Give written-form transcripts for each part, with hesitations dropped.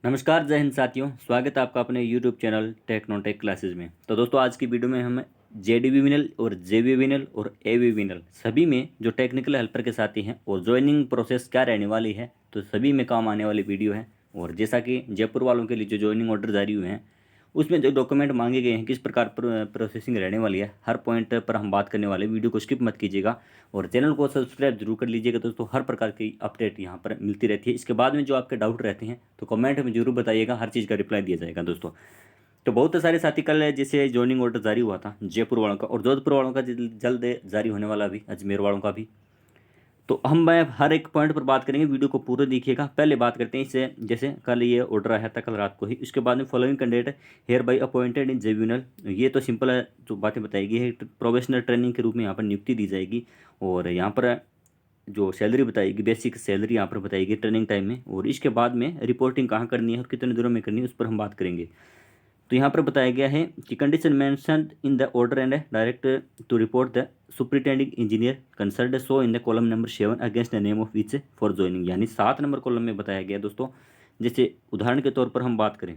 नमस्कार, जय हिंद साथियों। स्वागत है आपका अपने यूट्यूब चैनल टेक्नोटेक क्लासेस में। तो दोस्तों, आज की वीडियो में हम जेडीबीवीएनएल और जेबीवीएनएल और एबीवीएनएल सभी में जो टेक्निकल हेल्पर के साथी हैं और ज्वाइनिंग प्रोसेस क्या रहने वाली है, तो सभी में काम आने वाली वीडियो है। और जैसा कि जयपुर वालों के लिए जो ज्वाइनिंग ऑर्डर जारी हुए हैं, उसमें जो डॉक्यूमेंट मांगे गए हैं, किस प्रकार प्रोसेसिंग रहने वाली है, हर पॉइंट पर हम बात करने वाले। वीडियो को स्किप मत कीजिएगा और चैनल को सब्सक्राइब जरूर कर लीजिएगा दोस्तों। हर प्रकार की अपडेट यहाँ पर मिलती रहती है। इसके बाद में जो आपके डाउट रहते हैं तो कमेंट में जरूर बताइएगा, हर चीज़ का रिप्लाई दिया जाएगा दोस्तों। तो बहुत सारे साथी कल जैसे ज्वाइनिंग ऑर्डर जारी हुआ था जयपुर वालों का, और जोधपुर वालों का जल्द जारी होने वाला भी, अजमेर वालों का भी। तो हम मैं हर एक पॉइंट पर बात करेंगे, वीडियो को पूरा देखिएगा। पहले बात करते हैं इससे, जैसे कल ये ऑर्डर आया था कल रात को ही। इसके बाद में following candidate hereby appointed in tribunal, ये तो सिंपल है, जो बातें बताएगी है। प्रोफेशनल ट्रेनिंग के रूप में यहाँ पर नियुक्ति दी जाएगी और यहाँ पर जो सैलरी बताएगी, बेसिक सैलरी यहाँ पर बताएगी ट्रेनिंग टाइम में। और इसके बाद में रिपोर्टिंग कहाँ करनी है और कितने दिनों में करनी है, उस पर हम बात करेंगे। तो यहाँ पर बताया गया है कि condition mentioned in the order and direct to report the superintending engineer consult so in the column number 7 against the name of which for joining, यानी 7 नंबर कॉलम में बताया गया दोस्तों। जैसे उदाहरण के तौर पर हम बात करें,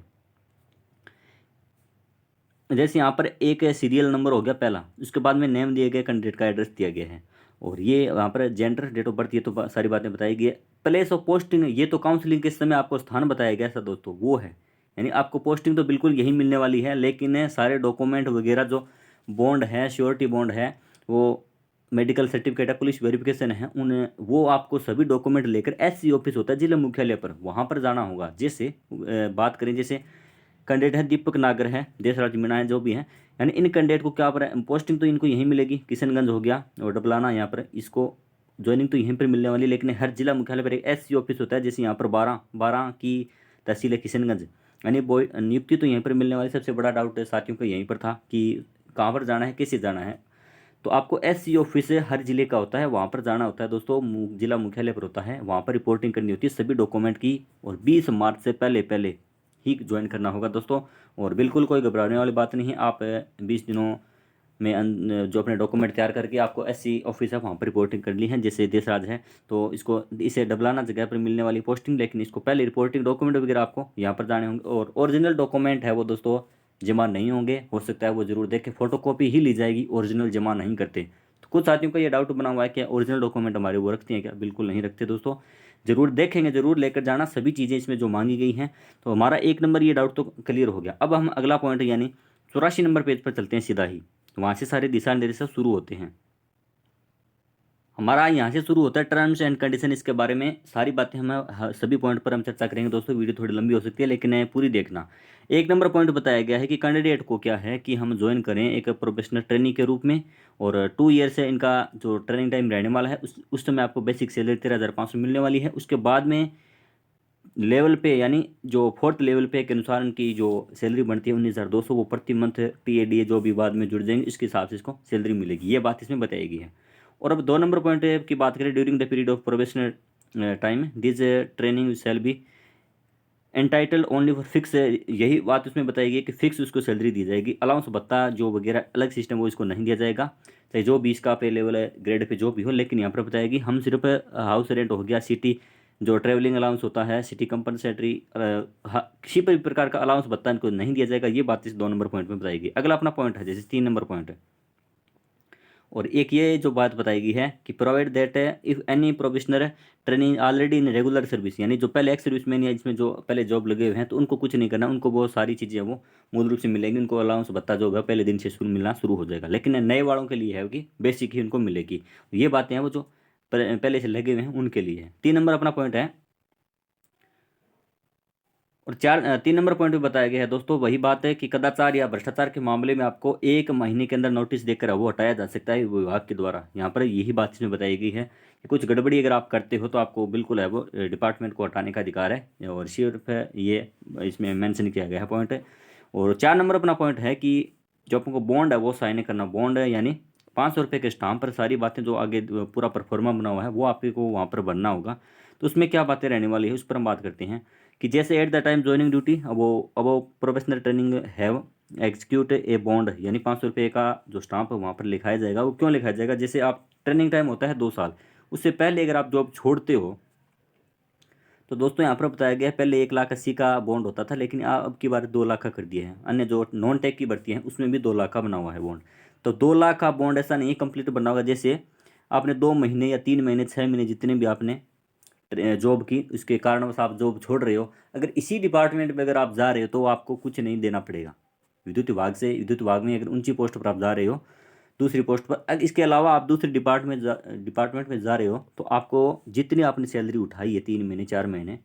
जैसे यहाँ पर एक सीरियल नंबर हो गया पहला, उसके बाद में नेम दिया गया, कैंडिडेट का एड्रेस दिया गया है, और ये यहाँ पर जेंडर, डेट ऑफ बर्थ, ये तो सारी बातें बताई गई है। प्लेस ऑफ पोस्टिंग, ये तो काउंसलिंग के समय आपको स्थान बताया गया था दोस्तों, वो है। यानी आपको पोस्टिंग तो बिल्कुल यही मिलने वाली है, लेकिन सारे डॉक्यूमेंट वगैरह जो बॉन्ड है, श्योरिटी बॉन्ड है, वो मेडिकल सर्टिफिकेट है, पुलिस वेरिफिकेशन है, उन वो आपको सभी डॉक्यूमेंट लेकर एससी ऑफिस होता है जिला मुख्यालय पर, वहाँ पर जाना होगा। जैसे बात करें, जैसे कैंडिडेट है दीपक नागर है, देशराज मीणा है, जो भी है, यानी इन कैंडिडेट को क्या पर पोस्टिंग तो इनको यहीं मिलेगी, किशनगंज हो गया और डबलाना, यहाँ पर इसको ज्वाइनिंग तो यहीं पर मिलने वाली। लेकिन हर जिला मुख्यालय पर एक एससी ऑफिस होता है, जैसे यहाँ पर 12 की तहसील है किशनगंज, यानी नियुक्ति तो यहीं पर मिलने वाली। सबसे बड़ा डाउट साथियों का यहीं पर था कि कहाँ पर जाना है, किसे जाना है। तो आपको एससी ऑफिस हर जिले का होता है, वहाँ पर जाना होता है दोस्तों, जिला मुख्यालय पर होता है, वहाँ पर रिपोर्टिंग करनी होती है सभी डॉक्यूमेंट की। और 20 मार्च से पहले पहले ही ज्वाइन करना होगा दोस्तों। और बिल्कुल कोई घबराने वाली बात नहीं है। आप 20 दिनों में जो अपने डॉक्यूमेंट तैयार करके आपको एससी ऑफिस है वहाँ पर रिपोर्टिंग करनी है। जैसे देशराज है तो इसको, इसे डबलाना जगह पर मिलने वाली पोस्टिंग, लेकिन इसको पहले रिपोर्टिंग डॉक्यूमेंट वगैरह आपको यहाँ पर जाने होंगे। और ओरिजिनल डॉक्यूमेंट है वो दोस्तों जमा नहीं होंगे, हो सकता है वो जरूर देखें, फोटोकॉपी ही ली जाएगी, ओरिजिनल जमा नहीं करते। तो कुछ साथियों का ये डाउट बना हुआ है कि ओरिजिनल डॉक्यूमेंट हमारे वो रखते हैं क्या? बिल्कुल नहीं रखते दोस्तों, जरूर देखेंगे, जरूर लेकर जाना सभी चीज़ें इसमें जो मांगी गई हैं। तो हमारा 1 नंबर ये डाउट तो क्लियर हो गया। अब हम अगला पॉइंट यानी 84 नंबर पेज पर चलते हैं सीधा ही। वहाँ से सारे दिशा निर्देश शुरू होते हैं। हमारा यहाँ से शुरू होता है टर्म्स एंड कंडीशन। इसके बारे में सारी बातें हम सभी पॉइंट पर हम चर्चा करेंगे दोस्तों। वीडियो थोड़ी लंबी हो सकती है, लेकिन पूरी देखना। 1 नंबर पॉइंट बताया गया है कि कैंडिडेट को क्या है कि हम ज्वाइन करें एक प्रोफेशनल ट्रेनिंग के रूप में, और 2 ईयर से इनका जो ट्रेनिंग टाइम रहने वाला है, उस समय आपको बेसिक सैलरी 13,500 मिलने वाली है। उसके बाद में लेवल पे, यानी जो 4th लेवल पे के अनुसार उनकी जो सैलरी बनती है 19,200, वो प्रति मंथ टीएडीए जो भी बाद में जुड़ जाएंगे, इसके हिसाब से इसको सैलरी मिलेगी। ये बात इसमें बताई गई है। और अब 2 नंबर पॉइंट की बात करें, during the period of probational time this training shall be entitled only for fix, यही बात उसमें बताई गई कि फिक्स उसको सैलरी दी जाएगी। अलाउंस भत्ता जो वगैरह अलग सिस्टम वो इसको नहीं दिया जाएगा, चाहे जो भी इसका पे लेवल है, ग्रेड पे जो भी हो। लेकिन यहाँ पर बताएगी हम सिर्फ हाउस रेंट हो गया, सिटी जो ट्रैवलिंग अलाउंस होता है, सिटी कंपनसेटरी, किसी भी प्रकार का अलाउंस भत्ता इनको नहीं दिया जाएगा। ये बात इस 2 नंबर पॉइंट में बताएगी। अगला अपना पॉइंट है जैसे 3 नंबर पॉइंट है, और एक ये जो बात बताई है कि provide that if any professional training already in regular service, यानी जो पहले एक्स सर्विसमैन या इसमें जो पहले जॉब लगे हुए हैं, तो उनको कुछ नहीं करना, उनको वो सारी चीज़ें वो मूल रूप से मिलेंगी। उनको अलाउंस भत्ता जो है पहले दिन से शुरू मिलना शुरू हो जाएगा। लेकिन नए वालों के लिए है कि बेसिक ही उनको मिलेगी। ये बातें हैं वो जो पहले से लगे हुए हैं उनके लिए है। 3 नंबर अपना पॉइंट है। और 3 नंबर पॉइंट भी बताया गया है दोस्तों, वही बात है कि कदाचार या भ्रष्टाचार के मामले में आपको 1 महीने के अंदर नोटिस देकर वो हटाया जा सकता है विभाग के द्वारा। यहाँ पर यही बात इसमें बताई गई है कि कुछ गड़बड़ी अगर आप करते हो तो आपको बिल्कुल है वो डिपार्टमेंट को हटाने का अधिकार है, और सिर्फ ये इसमें मेंशन किया गया है पॉइंट है। और 4 नंबर अपना पॉइंट है कि जो आपको बॉन्ड है वो साइन करना, बॉन्ड है यानी 500 रुपये के स्टाम्प पर सारी बातें जो आगे पूरा परफॉर्मा बना हुआ है वो आपको वहाँ पर भरना होगा। तो उसमें क्या बातें रहने वाली है उस पर हम बात करते हैं कि जैसे eight the time joining duty, अब वो प्रोफेशनल ट्रेनिंग है एग्जीक्यूट ए बॉन्ड, यानी 500 रुपये का जो स्टाम्प है वहाँ पर लिखाया जाएगा। वो क्यों लिखाया जाएगा? जैसे आप ट्रेनिंग टाइम होता है 2 साल, उससे पहले अगर आप जॉब छोड़ते हो तो दोस्तों यहाँ पर बताया गया है पहले 1,80,000 का बॉन्ड होता था, लेकिन अब की बार 2 लाख का कर दिया है। अन्य जो नॉन टेक की भर्ती है उसमें भी 2 लाख का बना हुआ है बॉन्ड। तो 2 लाख का बॉन्ड ऐसा नहीं कंप्लीट बना होगा, जैसे आपने 2 महीने या 3 महीने 6 महीने जितने भी आपने जॉब की, उसके कारणवश आप जॉब छोड़ रहे हो, अगर इसी डिपार्टमेंट में अगर आप जा रहे हो तो आपको कुछ नहीं देना पड़ेगा विद्युत विभाग से। विद्युत विभाग में अगर ऊंची पोस्ट पर आप जा रहे हो, दूसरी पोस्ट पर, अगर इसके अलावा आप दूसरे डिपार्टमेंट में जा रहे हो, तो आपको जितनी आपने सैलरी उठाई है 3 महीने 4 महीने,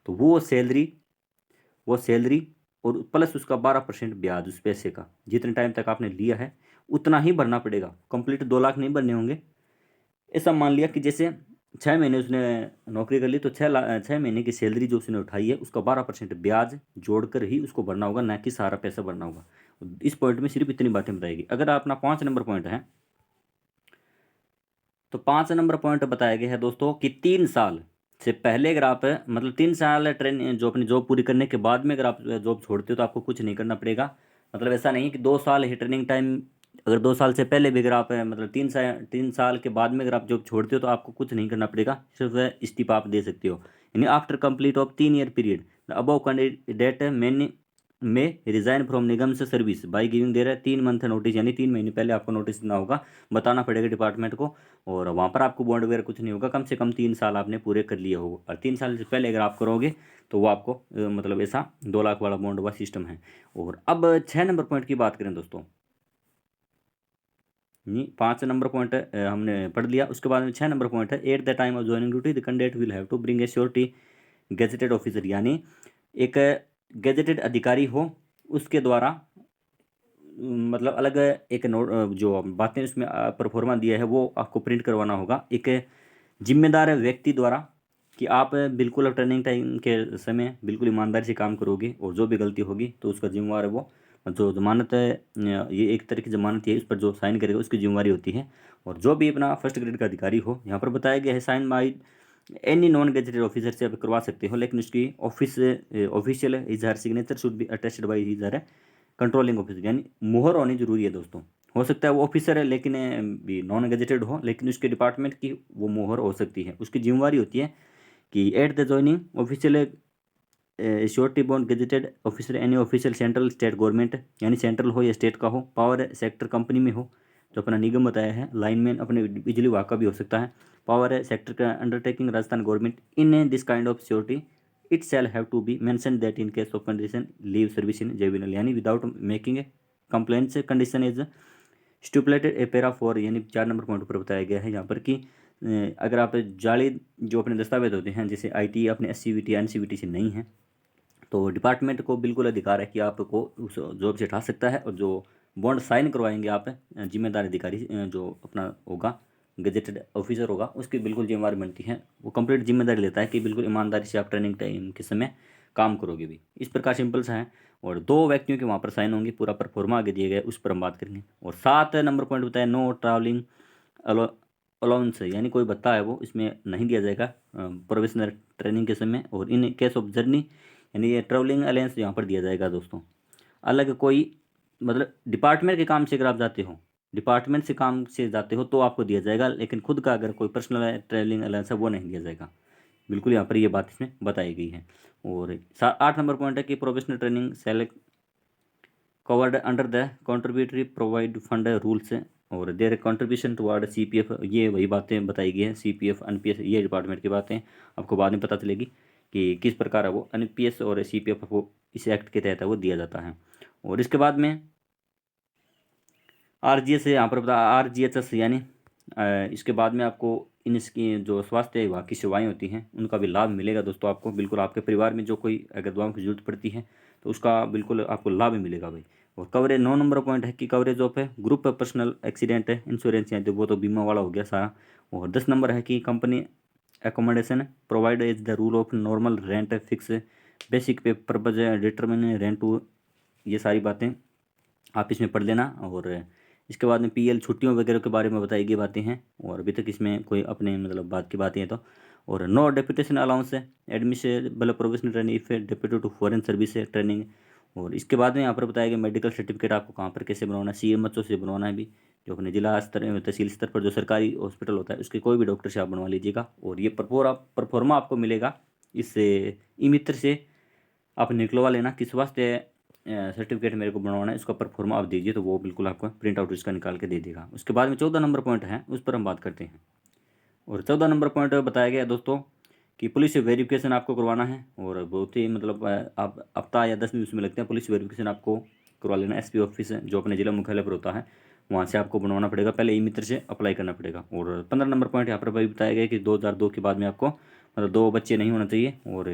तो वो सैलरी और प्लस उसका 12% ब्याज उस पैसे का, जितने टाइम तक आपने लिया है उतना ही भरना पड़ेगा। कंप्लीट 2 लाख नहीं भरने होंगे। ऐसा मान लिया कि जैसे 6 महीने उसने नौकरी कर ली, तो 6 महीने की सैलरी जो उसने उठाई है उसका 12% ब्याज जोड़कर ही उसको भरना होगा, ना कि सारा पैसा भरना होगा। इस पॉइंट में सिर्फ इतनी बातें बताएगी। अगर अपना 5 नंबर पॉइंट है, तो 5 नंबर पॉइंट बताया गया है दोस्तों कि 3 साल से पहले अगर आप, मतलब 3 साल ट्रेन जो अपनी जॉब पूरी करने के बाद में अगर आप जॉब छोड़ते हो तो आपको कुछ नहीं करना पड़ेगा। मतलब ऐसा नहीं कि 2 साल ही ट्रेनिंग टाइम, अगर 2 साल से पहले भी अगर आप, मतलब 3 साल के बाद में अगर आप जॉब छोड़ते हो तो आपको कुछ नहीं करना पड़ेगा, सिर्फ इस्तीफा आप दे सकते हो। यानी after complete of 3 year period the above candidate मैंने में रिजाइन फ्रॉम निगम से service by giving their 3 month notice, यानी 3 महीने पहले आपको नोटिस देना होगा, बताना पड़ेगा डिपार्टमेंट को। और वहाँ पर आपको बॉन्ड वगैरह कुछ नहीं होगा, कम से कम 3 साल आपने पूरे कर लिए हो, और 3 साल से पहले अगर आप करोगे तो वो आपको मतलब ऐसा 2 लाख वाला बॉन्ड वाला सिस्टम है। और अब 6 नंबर पॉइंट की बात करें दोस्तों, नहीं 5 नंबर पॉइंट हमने पढ़ लिया। उसके बाद में 6 नंबर पॉइंट है, at the time of joining duty the candidate will have to bring a surety gazetted officer, यानी एक गेजेटेड अधिकारी हो उसके द्वारा, मतलब अलग एक नोट जो बातें उसमें परफॉर्मा दिया है वो आपको प्रिंट करवाना होगा एक जिम्मेदार व्यक्ति द्वारा, कि आप बिल्कुल ट्रेनिंग टाइम के समय बिल्कुल ईमानदारी से काम करोगे, और जो भी गलती होगी तो उसका जिम्मेवार है वो, जो जमानत है ये एक तरह की जमानत है, इस पर जो साइन करेगा उसकी जिम्मेवारी होती है। और जो भी अपना फर्स्ट ग्रेड का अधिकारी हो, यहाँ पर बताया गया है sign by any non gazetted officer से आप करवा सकते हो, लेकिन उसकी official his her signature should be attested by his her controlling officer, यानी मुहर होनी जरूरी है दोस्तों। हो सकता है वो ऑफिसर है लेकिन भी नॉन गेजेटेड हो, लेकिन उसके डिपार्टमेंट की वो मुहर हो सकती है, उसकी जिम्मेवारी होती है कि at the joining official surety bond gazetted officer any official central state government, यानी सेंट्रल हो या स्टेट का हो, पावर सेक्टर कंपनी में हो, जो अपना निगम बताया है, लाइनमैन अपने बिजली विभाग का भी हो सकता है, पावर सेक्टर का undertaking Rajasthan government in this kind of surety it shall have to be mention that in case of condition leave service in जेविनल, यानी विदाउट मेकिंग ए कंप्लेंट से condition is stipulated a para four, यानी 4 number point पर बताया गया है यहाँ पर कि अगर आप जाली जो अपने दस्तावेज होते हैं, जैसे आईटी अपने एससीवीटी या एनसीवीटी से नहीं है, तो डिपार्टमेंट को बिल्कुल अधिकार है कि आपको उस जॉब से हटा सकता है, और जो बॉन्ड साइन करवाएंगे आप जिम्मेदार अधिकारी जो अपना होगा गजेटेड ऑफिसर होगा, उसकी बिल्कुल जिम्मेदारी बनती है, वो कंप्लीट जिम्मेदारी लेता है कि बिल्कुल ईमानदारी से आप ट्रेनिंग टाइम के समय काम करोगे भी। इस प्रकार सिंपल सा है। और 2 व्यक्तियों के वहाँ पर साइन होंगे, पूरा परफॉर्मा आगे दिए गए उस पर हम बात करेंगे। और 7 नंबर पॉइंट बताया, नो ट्रैवलिंग अलाउंस, यानी कोई भत्ता है वो इसमें नहीं दिया जाएगा प्रोफेशनल ट्रेनिंग के समय। और इन केस ऑफ जर्नी, यानी ये ट्रैवलिंग अलाउंस यहाँ पर दिया जाएगा दोस्तों। अलग कोई, मतलब डिपार्टमेंट के काम से अगर आप जाते हो, डिपार्टमेंट से काम से जाते हो तो आपको दिया जाएगा, लेकिन खुद का अगर कोई पर्सनल ट्रैवलिंग अलाउंस है वो नहीं दिया जाएगा। बिल्कुल यहाँ पर ये बात इसमें बताई गई है। और 8 नंबर पॉइंट है कि professional training select covered under the contributory provide fund rules, और देयर कंट्रीब्यूशन टुवार्ड सीपीएफ, ये वही बातें बताई गई हैं, सीपीएफ एनपीएस ये डिपार्टमेंट की बातें आपको बाद में पता चलेगी कि किस प्रकार है वो एनपीएस और सीपीएफ वो इस एक्ट के तहत वो दिया जाता है। और इसके बाद में आरजीएस यहाँ पर बता आरजीएचएस, यानी इसके बाद में आपको इसकी जो स्वास्थ्य विभाग की सेवाएं होती हैं उनका भी लाभ मिलेगा दोस्तों आपको। बिल्कुल आपके परिवार में जो कोई अगर दवाओं की जरूरत पड़ती है तो उसका बिल्कुल आपको लाभ मिलेगा भाई। और कवरेज 9 नंबर पॉइंट है कि कवरेज ऑफ है ग्रुप पर्सनल एक्सीडेंट है इंश्योरेंस, या तो वो तो बीमा वाला हो गया सारा। और 10 नंबर है कि company accommodation provide is the rule of normal rent fix basic पे पर्पज डिटरमिन रेंट टू, ये सारी बातें आप इसमें पढ़ लेना। और इसके बाद में पीएल छुट्टियों वगैरह के बारे में बताई गई बातें हैं, और अभी तक इसमें कोई अपने मतलब बात की बातें हैं तो। और नो डेपुटेशन अलाउंस है admissible professional training if deputed to foreign service training. और इसके बाद में यहाँ पर बताया गया मेडिकल सर्टिफिकेट आपको कहाँ पर कैसे बनवाना है, सीएमएचओ से बनवाना है भी, जो अपने जिला स्तर तहसील स्तर पर जो सरकारी हॉस्पिटल होता है उसके कोई भी डॉक्टर से आप बनवा लीजिएगा। और ये परफॉर्मा आपको मिलेगा इस ई मित्र से आप निकलवा लेना। किस वास्ते सर्टिफिकेट मेरे को बनवाना है, इसका परफॉर्मा आप दीजिए तो वो बिल्कुल आपको प्रिंट आउट इसका निकाल के दे देगा। उसके बाद में 14 नंबर पॉइंट है, उस पर हम बात करते हैं। और 14 नंबर पॉइंट बताया गया है दोस्तों कि पुलिस वेरिफिकेशन आपको करवाना है। और बहुत ही मतलब आप हफ्ता या 10 दिन उसमें लगते हैं। पुलिस वेरिफिकेशन आपको करवा लेना। एसपी ऑफिस जो अपने जिला मुख्यालय पर होता है वहाँ से आपको बनवाना पड़ेगा। पहले ई मित्र से अप्लाई करना पड़ेगा। और 15 नंबर पॉइंट यहाँ पर भाई बताया गया कि 2002 के बाद में आपको मतलब 2 बच्चे नहीं होना चाहिए। और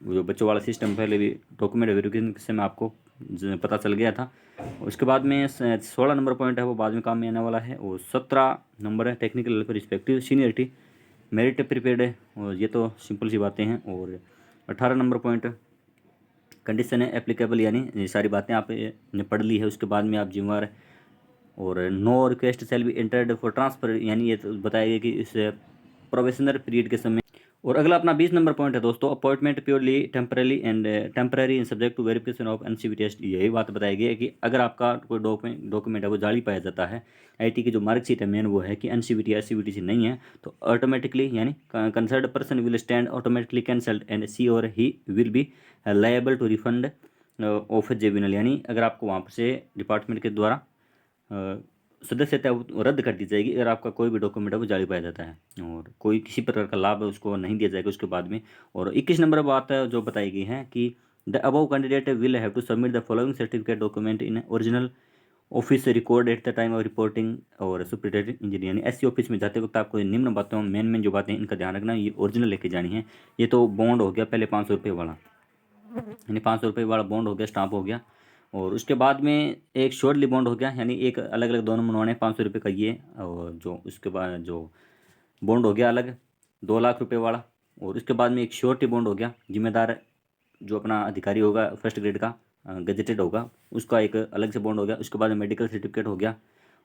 जो बच्चों वाला सिस्टम पहले भी डॉक्यूमेंट वेरिफिकेशन से में आपको पता चल गया था। उसके बाद में 16 नंबर पॉइंट है वो बाद में काम में आने वाला है। और 17 नंबर है टेक्निकल लेवल पर रिस्पेक्टिव सीनियरिटी मेरिट प्रिपेयर्ड है। और ये तो सिंपल सी बातें हैं। और 18 नंबर पॉइंट कंडीशन है एप्लीकेबल, यानी ये सारी बातें आपने पढ़ ली है। उसके बाद में आप जिम्मेवार। और no request shall be entered for transfer, यानी ये तो बताया गया कि इस प्रोबेशनर पीरियड के समय। और अगला अपना 20 नंबर पॉइंट है दोस्तों, appointment purely temporary and temporary in subject to verification of NCVT test. यही बात बताई गई है कि अगर आपका कोई डॉक्यूमेंट है वो जाली पाया जाता है, आईटी की जो मार्कशीट है मेन वो है कि एनसीवीटी या सीवीटी नहीं है, तो ऑटोमेटिकली यानी concerned person will stand automatically cancelled and she or he will be liable to refund of जेबिनल। यानी अगर आपको वहाँ से डिपार्टमेंट के द्वारा सदस्यता रद्द कर दी जाएगी अगर आपका कोई भी डॉक्यूमेंट है वो जारी पाया जाता है। और कोई किसी प्रकार का लाभ उसको नहीं दिया जाएगा उसके बाद में। और 21 नंबर बात है जो बताई गई है कि the above candidate will have to submit the following certificate document in original office record at the time of reporting और सुपरिटेंडेंट इंजीनियर। यानी एससी ऑफिस में जाते वक्त आपको निम्न बातों मेन जो बातें इनका ध्यान रखना, ये ओरिजिनल लेके जानी है। ये तो बॉन्ड हो गया पहले 500 रुपये वाला, यानी 500 रुपये वाला बॉन्ड हो गया, स्टाम्प हो गया। और उसके बाद में एक शॉर्टली बॉन्ड हो गया, यानी एक अलग अलग दोनों बनवाने 500 रुपये का ये। और जो उसके बाद जो बॉन्ड हो गया अलग 2 लाख रुपये वाला। और उसके बाद में एक श्योरिटी बॉन्ड हो गया, जिम्मेदार जो अपना अधिकारी होगा फर्स्ट ग्रेड का गजेटेड होगा उसका एक अलग से बॉन्ड हो गया। उसके बाद में मेडिकल सर्टिफिकेट हो गया।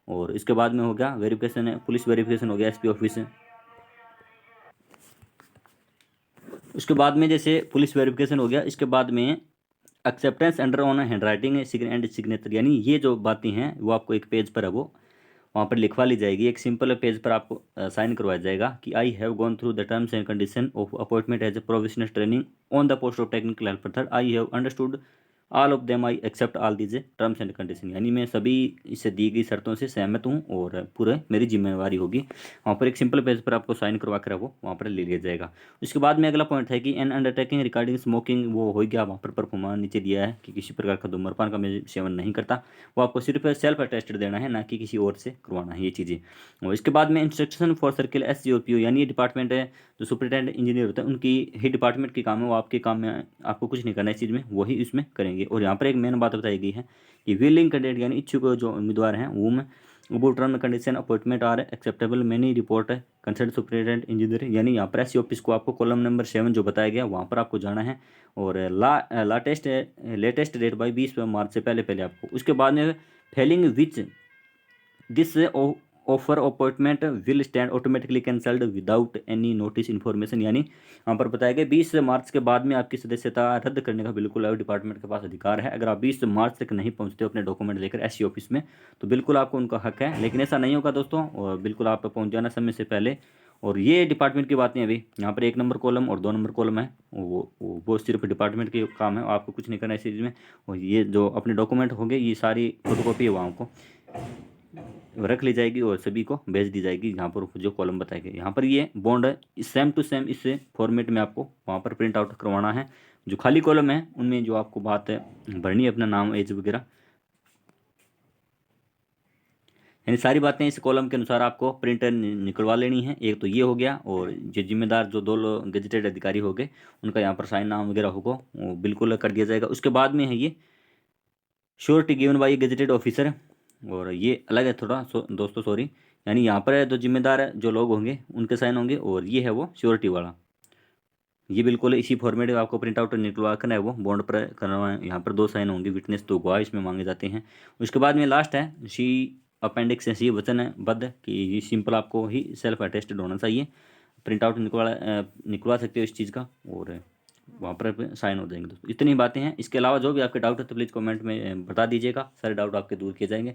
और इसके बाद में हो गया वेरिफिकेशन, पुलिस वेरिफिकेशन हो गया एसपी ऑफिस। उसके बाद में जैसे पुलिस वेरिफिकेशन हो गया, इसके बाद में acceptance under on hand writing and signature, यानी ये जो बातें हैं वो आपको एक पेज पर है वो वहाँ पर लिखवा ली जाएगी। एक सिंपल पेज पर आपको साइन करवाया जाएगा कि I have gone through the terms and condition of appointment as a professional training on the post of technical helper. I have understood all of them, I accept all these terms and condition, यानी मैं सभी इससे दी गई शर्तों से सहमत हूँ और पूरे मेरी जिम्मेवारी होगी। वहाँ पर एक सिंपल पेज पर आपको साइन करवा कर वो वहाँ पर ले लिया जाएगा। उसके बाद में अगला पॉइंट है कि एन अंडरटेकिंग रिगार्डिंग स्मोकिंग, वो हो गया वहाँ पर परफॉर्मा नीचे दिया है कि किसी प्रकार का धूम्रपान का मैं सेवन नहीं करता। वो आपको सिर्फ सेल्फ अटेस्टेड देना है, ना कि किसी और से करवाना है ये चीज़ें। और इसके बाद में instruction for circle S G और पी ओ, यानी ये डिपार्टमेंट है जो सुपरिटेंडेंट इंजीनियर होता है उनकी ही डिपार्टमेंट के काम है, वो आपके काम में आपको कुछ नहीं करना इस चीज़ में, वही इसमें करेंगे। और यहाँ पर एक मेन बात बताई गई है कि विलिंग कैंडिडेट यानी इच्छुक जो उम्मीदवार हैं वो में वो term condition appointment are acceptable many report है कंसर्न सुपरिटेंडेंट इंजीनियर, यानी यहाँ पर एससी ऑफिस को आपको कॉलम नंबर 7 जो बताया गया वहाँ पर आपको जाना है। और लेटेस्ट डेट बाई 20 मार्च से पहले पहले आपको। उसके बाद में Fehling which this offer appointment will stand automatically cancelled without any notice information, यानी यहाँ पर बताया गया 20 मार्च के बाद में आपकी सदस्यता रद्द करने का बिल्कुल डिपार्टमेंट के पास अधिकार है। अगर आप 20 मार्च तक नहीं पहुँचते अपने डॉक्यूमेंट लेकर एससी ऑफिस में तो बिल्कुल आपको उनका हक है, लेकिन ऐसा नहीं होगा दोस्तों। और बिल्कुल आप पहुँच जाना समय से पहले। और ये डिपार्टमेंट की बातें अभी यहाँ पर 1 नंबर कॉलम और 2 नंबर कॉलम है, वो सिर्फ डिपार्टमेंट के काम है, आपको कुछ नहीं करना इस चीज़ में। और ये जो अपने डॉक्यूमेंट होंगे ये सारी फोटोकॉपी है वहाँ को रख ली जाएगी और सभी को भेज दी जाएगी यहाँ पर जो कॉलम बताए गए। यहाँ पर ये बॉन्ड है सेम टू सेम इस फॉर्मेट में आपको वहाँ पर प्रिंट आउट करवाना है। जो खाली कॉलम है उनमें जो आपको बात है भरनी है अपना नाम एज वगैरह, यानी सारी बातें इस कॉलम के अनुसार आपको प्रिंट निकलवा लेनी है। एक तो ये हो गया। और जो जिम्मेदार जो 2 लोग गजेटेड अधिकारी हो गए उनका यहाँ पर साइन नाम वगैरह होगा वो बिल्कुल कर दिया जाएगा। उसके बाद में है ये surety given by gazetted officer, और ये अलग है थोड़ा दोस्तों सॉरी, यानी यहाँ पर है जो जिम्मेदार जो लोग होंगे उनके साइन होंगे। और ये है वो श्योरिटी वाला, ये बिल्कुल इसी फॉर्मेट में आपको प्रिंट आउट निकलवा करना है वो बॉन्ड पर करना है। यहाँ पर 2 साइन होंगे, विटनेस 2 गवाह इसमें मांगे जाते हैं। उसके बाद में लास्ट है सी अपेंडिक्स है, सी वचनबद्ध कि ये सिंपल आपको ही सेल्फ अटेस्टेड होना चाहिए। प्रिंट आउट निकलवा सकते हो इस चीज़ का और वहाँ पर साइन हो जाएंगे दोस्तों। इतनी बातें हैं। इसके अलावा जो भी आपके डाउट है तो प्लीज़ कमेंट में बता दीजिएगा, सारे डाउट आपके दूर किए जाएंगे।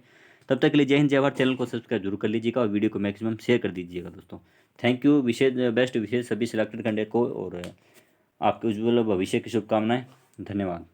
तब तक के लिए जय हिंद जय भारत। चैनल को सब्सक्राइब जरूर कर लीजिएगा और वीडियो को मैक्सिमम शेयर कर दीजिएगा दोस्तों। Thank you. विशेष बेस्ट विशेष सभी सिलेक्टेड कैंडिडेट को और आपके उज्ज्वल भविष्य की शुभकामनाएं। धन्यवाद।